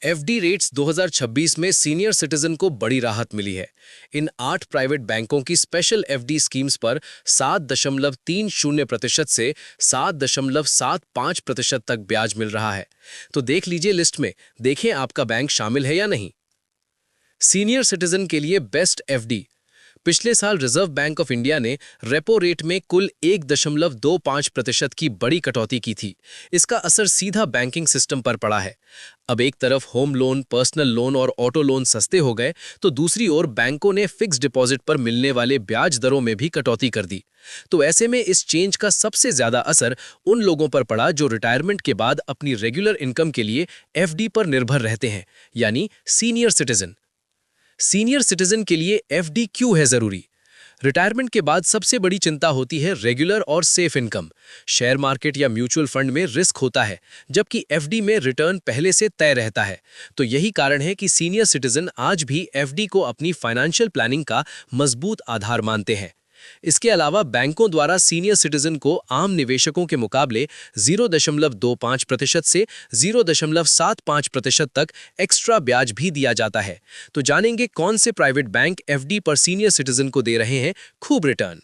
FD rates 2026 में senior citizen को बड़ी राहत मिली है। इन 8 प्राइवेट बैंकों की स्पेशल एफडी स्कीम्स पर 7.30% से 7.75% तक ब्याज मिल रहा है। तो देख लीजिए लिस्ट में, देखें आपका बैंक शामिल है या नहीं। सीनियर सिटीजन के लिए बेस्ट एफडी। पिछले साल रिजर्व बैंक ऑफ इंडिया ने रेपो रेट में कुल 1.25% की बड़ी कटौती की थी। इसका असर सीधा बैंकिंग सिस्टम पर पड़ा है। अब एक तरफ होम लोन, पर्सनल लोन और ऑटो लोन सस्ते हो गए, तो दूसरी ओर बैंकों ने फिक्स डिपॉजिट पर मिलने वाले ब्याज दरों में भी कटौती कर दी। तो ऐसे में इस चेंज का सबसे ज्यादा असर उन लोगों पर पड़ा जो रिटायरमेंट के बाद अपनी रेगुलर इनकम के लिए एफडी पर निर्भर रहते हैं, यानी सीनियर सिटीजन। सीनियर सिटीजन के लिए एफडी क्यों है जरूरी? रिटायरमेंट के बाद सबसे बड़ी चिंता होती है रेगुलर और सेफ इनकम। शेयर मार्केट या म्यूचुअल फंड में रिस्क होता है, जबकि एफडी में रिटर्न पहले से तय रहता है। तो यही कारण है कि सीनियर सिटीजन आज भी एफडी को अपनी फाइनेंशियल प्लानिंग का मजबूत आधार मानते हैं। इसके अलावा बैंकों द्वारा सीनियर सिटीजन को आम निवेशकों के मुकाबले 0.25% से 0.75% तक एक्स्ट्रा ब्याज भी दिया जाता है। तो जानेंगे कौन से प्राइवेट बैंक एफडी पर सीनियर सिटीजन को दे रहे हैं खूब return.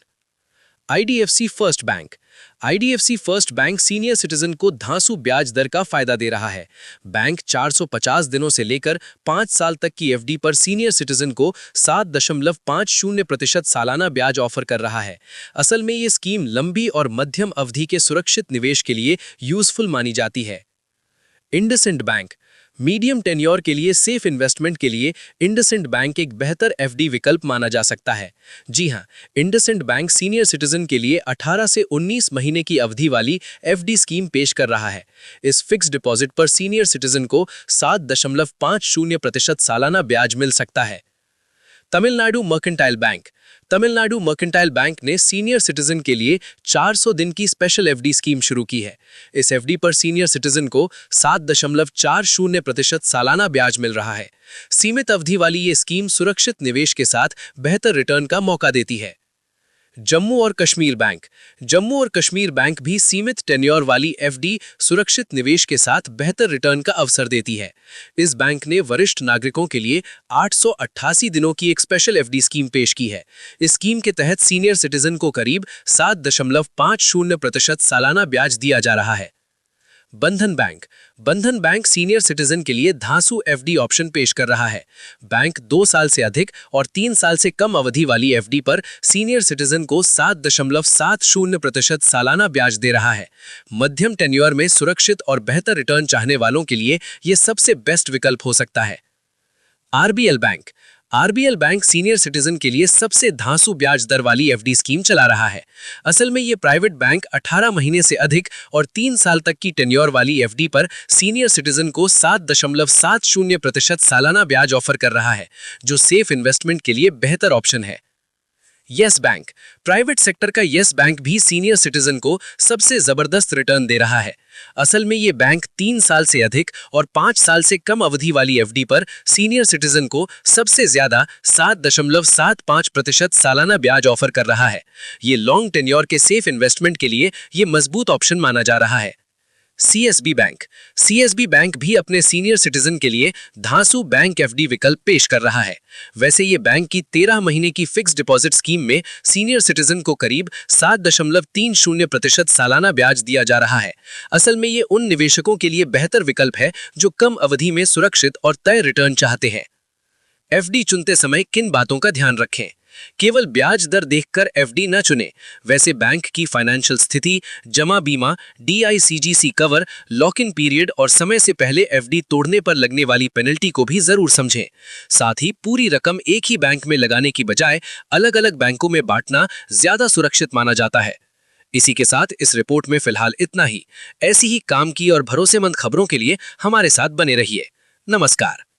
IDFC first bank. IDFC first bank senior citizen को धांसू ब्याज दर का फायदा दे रहा है। बैंक 450 दिनों से लेकर 5 साल तक की एफडी पर सीनियर सिटीजन को 7.50% सालाना ब्याज ऑफर कर रहा है। असल में ये स्कीम लंबी और मध्यम अवधि के सुरक्षित निवेश के लिए यूजफुल मानी जाती है। इंडसइंड बैंक। मीडियम टेन्योर के लिए सेफ इन्वेस्टमेंट के लिए इंडसइंड बैंक एक बेहतर एफडी विकल्प माना जा सकता है। जी हां, इंडसइंड बैंक सीनियर सिटीजन के लिए 18 से 19 महीने की अवधि वाली एफडी स्कीम पेश कर रहा है। इस फिक्स डिपॉजिट पर सीनियर सिटीजन को 7.50% सालाना ब्याज मिल सकता है। Tamil Nadu mercantile bank. Tamil Nadu mercantile bank ने सीनियर सिटीजन के लिए 400 दिन की स्पेशल एफडी स्कीम शुरू की है। इस एफडी पर सीनियर सिटीजन को 7.40% सालाना ब्याज मिल रहा है। सीमित अवधि वाली ये स्कीम सुरक्षित निवेश के साथ बेहतर रिटर्न का मौका देती है। जम्मू और कश्मीर बैंक। जम्मू और कश्मीर बैंक भी सीमित टेन्योर वाली एफडी सुरक्षित निवेश के साथ बेहतर रिटर्न का अवसर देती है। इस बैंक ने वरिष्ठ नागरिकों के लिए 888 दिनों की एक स्पेशल एफडी स्कीम पेश की है। इस स्कीम के तहत सीनियर सिटीजन को करीब 7.50% सालाना ब्याज दिया जा रहा है। बंधन बैंक। बंधन बैंक सीनियर सिटीजन के लिए धांसू एफडी ऑप्शन पेश कर रहा है। बैंक 2 साल से अधिक और 3 साल से कम अवधि वाली एफडी पर सीनियर सिटीजन को 7.70% सालाना ब्याज दे रहा है। मध्यम टेन्योर में सुरक्षित और बेहतर रिटर्न चाहने वालों के लिए यह सबसे बेस्ट विकल्प हो सकता है। RBL bank. RBL bank senior citizen के लिए सबसे धांसू ब्याज दर वाली एफडी स्कीम चला रहा है। असल में ये प्राइवेट बैंक 18 महीने से अधिक और 3 साल तक की टेन्योर वाली एफडी पर सीनियर सिटीजन को 7.70% सालाना ब्याज ऑफर कर रहा है, जो सेफ इन्वेस्टमेंट के लिए बेहतर ऑप्शन है। Yes bank. प्राइवेट सेक्टर का येस बैंक भी सीनियर सिटीजन को सबसे जबरदस्त रिटर्न दे रहा है। असल में ये बैंक 3 साल से अधिक और 5 साल से कम अवधि वाली एफडी पर सीनियर सिटीजन को सबसे ज्यादा 7.75% सालाना ब्याज ऑफर कर रहा है। ये लॉन्ग टेन्योर के सेफ इन्वेस्टमेंट के लिए ये मजबूत ऑप्शन माना जा रहा है। CSB bank. सीएसबी बैंक भी अपने सीनियर सिटीजन के लिए धांसू बैंक एफडी विकल्प पेश कर रहा है। वैसे ये बैंक की 13 महीने की फिक्स डिपॉजिट स्कीम में सीनियर सिटीजन को करीब 7.30% सालाना ब्याज दिया जा रहा है। असल में ये उन निवेशकों के लिए बेहतर विकल्प है जो कम अवधि में सुरक्षित और तय रिटर्न चाहते हैं। एफडी चुनते समय किन बातों का ध्यान रखें? केवल ब्याज दर देखकर एफडी न चुनें। वैसे बैंक की फाइनेंशियल स्थिति, जमा बीमा, DICGC cover, lock in period और समय से पहले एफडी तोड़ने पर लगने वाली पेनल्टी को भी जरूर समझें। साथ ही पूरी रकम एक ही बैंक में लगाने की बजाय अलग-अलग बैंकों में बांटना ज्यादा सुरक्षित माना जाता है। इसी के साथ इस रिपोर्ट में फिलहाल इतना ही। ऐसी ही काम की और भरोसेमंद खबरों के लिए हमारे साथ बने रहिए। नमस्कार।